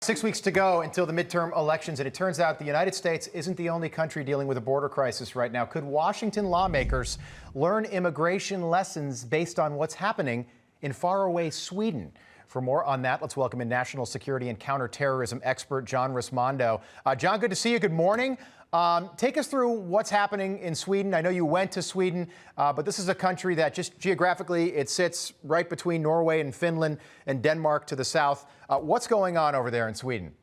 6 weeks to go until the midterm elections, and it turns out the United States isn't the only country dealing with a border crisis right now. Could Washington lawmakers learn immigration lessons based on what's happening in faraway Sweden? For more on that, let's welcome in national security and counterterrorism expert John Rismondo. John, good to see you. Good morning. Take us through what's happening in Sweden. I know you went to Sweden, but this is a country that just geographically, it sits right between Norway and Finland and Denmark to the south. What's going on over there in Sweden?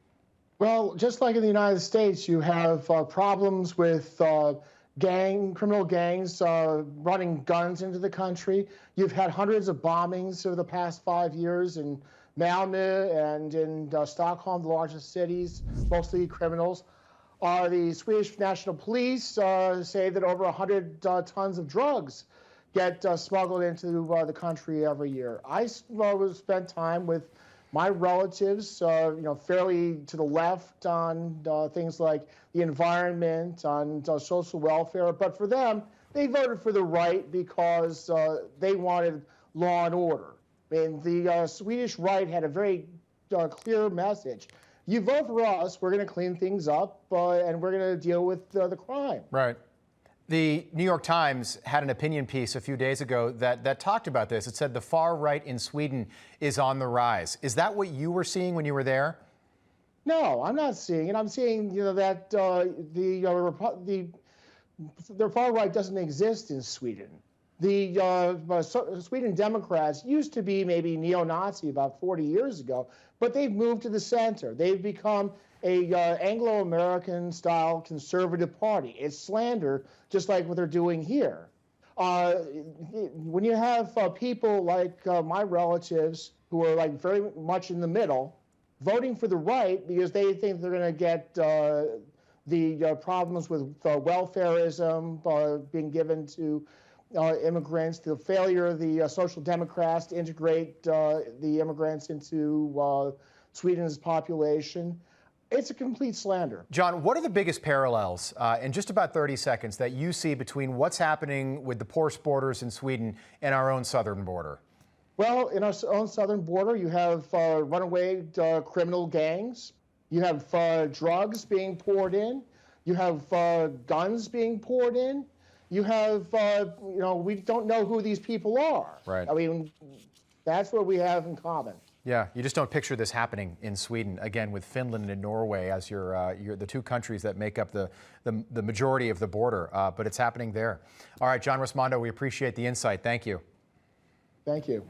Well, just like in the United States, you have problems with criminal gangs running guns into the country. You've had hundreds of bombings over the past 5 years in Malmö and in Stockholm, the largest cities, mostly criminals. The Swedish National Police say that over 100 tons of drugs get smuggled into the country every year. I spent time with my relatives, fairly to the left on things like the environment, on social welfare. But for them, they voted for the right because they wanted law and order. I mean, the Swedish right had a very clear message. You vote for us, we're going to clean things up, and we're going to deal with the crime. Right. The New York Times had an opinion piece a few days ago that talked about this. It said the far right in Sweden is on the rise. Is that what you were seeing when you were there? No, I'm not seeing it. I'm seeing that the far right doesn't exist in Sweden. The Sweden Democrats used to be maybe neo-Nazi about 40 years ago, but they've moved to the center. They've become a Anglo-American style conservative party. It's slander, just like what they're doing here. When you have people like my relatives who are like very much in the middle, voting for the right because they think they're going to get the problems with welfareism being given to immigrants, the failure of the Social Democrats to integrate the immigrants into Sweden's population. It's a complete slander. John, what are the biggest parallels in just about 30 seconds that you see between what's happening with the porous borders in Sweden and our own southern border? Well, in our own southern border, you have runaway criminal gangs. You have drugs being poured in. You have guns being poured in. You have, we don't know who these people are. Right. I mean, that's what we have in common. Yeah, you just don't picture this happening in Sweden, again, with Finland and Norway as the two countries that make up the majority of the border, but it's happening there. All right, John Rismondo, we appreciate the insight. Thank you. Thank you.